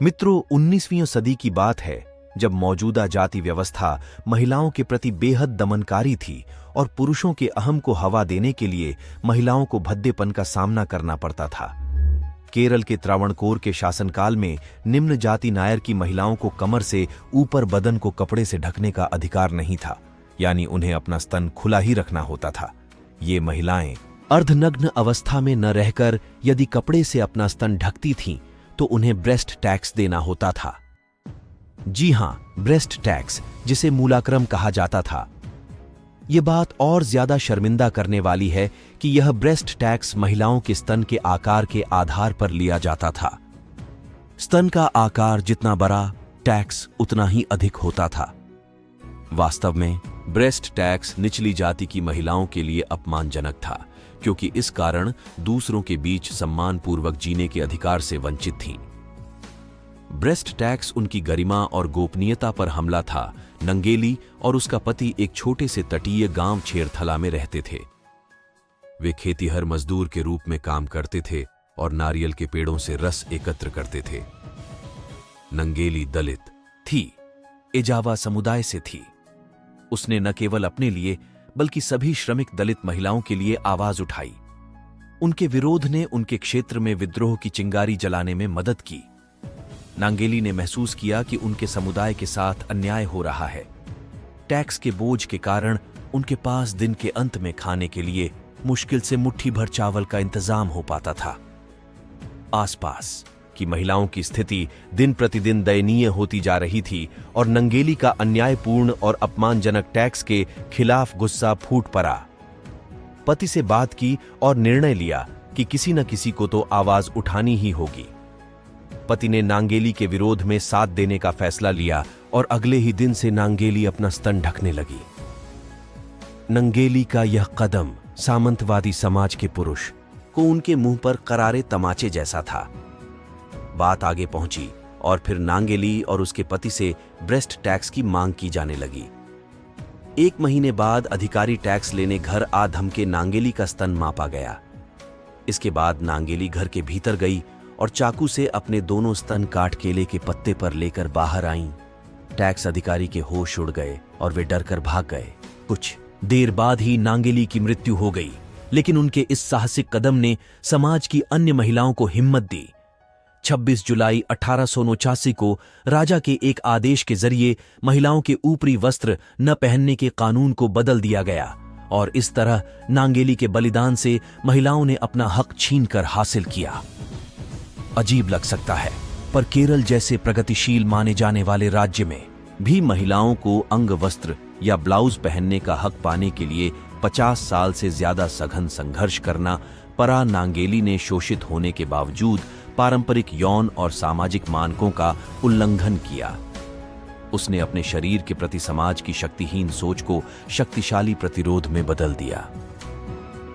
मित्रों, 19वीं सदी की बात है जब मौजूदा जाति व्यवस्था महिलाओं के प्रति बेहद दमनकारी थी और पुरुषों के अहम को हवा देने के लिए महिलाओं को भद्देपन का सामना करना पड़ता था। केरल के त्रावणकोर के शासनकाल में निम्न जाति नायर की महिलाओं को कमर से ऊपर बदन को कपड़े से ढकने का अधिकार नहीं था, यानी उन्हें अपना स्तन खुला ही रखना होता था। ये महिलाएं अर्धनग्न अवस्था में न रहकर यदि कपड़े से अपना स्तन ढकती थीं तो उन्हें ब्रेस्ट टैक्स देना होता था। जी हां, ब्रेस्ट टैक्स, जिसे मूलाक्रम कहा जाता था। यह बात और ज्यादा शर्मिंदा करने वाली है कि यह ब्रेस्ट टैक्स महिलाओं के स्तन के आकार के आधार पर लिया जाता था। स्तन का आकार जितना बड़ा, टैक्स उतना ही अधिक होता था। वास्तव में ब्रेस्ट टैक्स निचली जाति की महिलाओं के लिए अपमानजनक था, क्योंकि इस कारण दूसरों के बीच सम्मानपूर्वक जीने के अधिकार से वंचित थीं। ब्रेस्ट टैक्स उनकी गरिमा और गोपनीयता पर हमला था। नंगेली और उसका पति एक छोटे से तटीय गांव छेरथला में रहते थे। वे खेतीहर मजदूर के रूप में काम करते थे और नारियल के पेड़ों से रस एकत्र करते थे। नंगेली दलित थी, एजावा समुदाय से थी। उसने न केवल अपने लिए बल्कि सभी श्रमिक दलित महिलाओं के लिए आवाज उठाई। उनके विरोध ने उनके क्षेत्र में विद्रोह की चिंगारी जलाने में मदद की। नांगेली ने महसूस किया कि उनके समुदाय के साथ अन्याय हो रहा है। टैक्स के बोझ के कारण उनके पास दिन के अंत में खाने के लिए मुश्किल से मुट्ठी भर चावल का इंतजाम हो पाता था। आसपास की महिलाओं की स्थिति दिन प्रतिदिन दयनीय होती जा रही थी और नंगेली का अन्यायपूर्ण और अपमानजनक टैक्स के खिलाफ गुस्सा फूट पड़ा। पति से बात की और निर्णय लिया कि किसी न किसी को तो आवाज उठानी ही होगी। पति ने नांगेली के विरोध में साथ देने का फैसला लिया और अगले ही दिन से नांगेली अपना स्तन ढकने लगी। नंगेली का यह कदम सामंतवादी समाज के पुरुष को उनके मुंह पर करारे तमाचे जैसा था। बात आगे पहुंची और फिर नांगेली और उसके पति से ब्रेस्ट टैक्स की मांग की जाने लगी। 1 महीने बाद अधिकारी टैक्स लेने घर आ धमके नांगेली का स्तन मापा गया। इसके बाद नांगेली घर के भीतर गई और चाकू से अपने दोनों स्तन काट केले के पत्ते पर लेकर बाहर आईं। टैक्स अधिकारी के होश उड़ गए और वे डरकर भाग गए। कुछ देर बाद ही नांगेली की मृत्यु हो गई, लेकिन उनके इस साहसिक कदम ने समाज की अन्य महिलाओं को हिम्मत दी। 26 जुलाई 1889 को राजा के एक आदेश के जरिए महिलाओं के ऊपरी वस्त्र न पहनने के कानून को बदल दिया गया और इस तरह नांगेली के बलिदान से महिलाओं ने अपना हक छीनकर हासिल किया। अजीब लग सकता है, पर केरल जैसे प्रगतिशील माने जाने वाले राज्य में भी महिलाओं को अंग वस्त्र या ब्लाउज पहनने का हक पाने के लिए 50 साल से ज्यादा सघन संघर्ष करना पड़ा। नांगेली ने शोषित होने के बावजूद पारंपरिक यौन और सामाजिक मानकों का उल्लंघन किया। उसने अपने शरीर के प्रति समाज की शक्तिहीन सोच को शक्तिशाली प्रतिरोध में बदल दिया।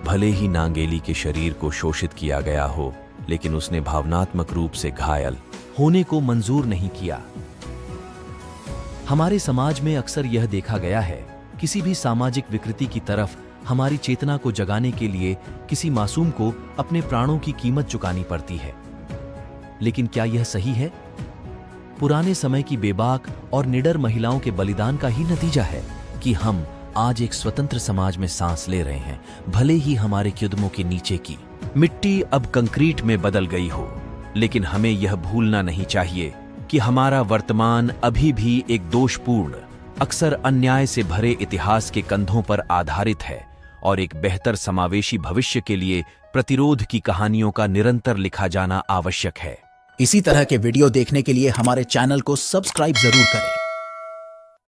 भले ही नांगेली के शरीर को शोषित किया गया हो, लेकिन उसने भावनात्मक रूप से घायल होने को मंजूर नहीं किया। हमारे समाज में अक्सर यह देखा गया है, किसी भी सामाजिक विकृति की तरफ हमारी चेतना को जगाने के लिए किसी मासूम को अपने प्राणों की कीमत चुकानी पड़ती है। लेकिन क्या यह सही है? पुराने समय की बेबाक और निडर महिलाओं के बलिदान का ही नतीजा है कि हम आज एक स्वतंत्र समाज में सांस ले रहे हैं, भले ही हमारे कदमों के नीचे की मिट्टी अब कंक्रीट में बदल गई हो। लेकिन हमें यह भूलना नहीं चाहिए कि हमारा वर्तमान अभी भी एक दोषपूर्ण, अक्सर अन्याय से भरे इतिहास के कंधों पर आधारित है और एक बेहतर समावेशी भविष्य के लिए प्रतिरोध की कहानियों का निरंतर लिखा जाना आवश्यक है। इसी तरह के वीडियो देखने के लिए हमारे चैनल को सब्सक्राइब जरूर करें।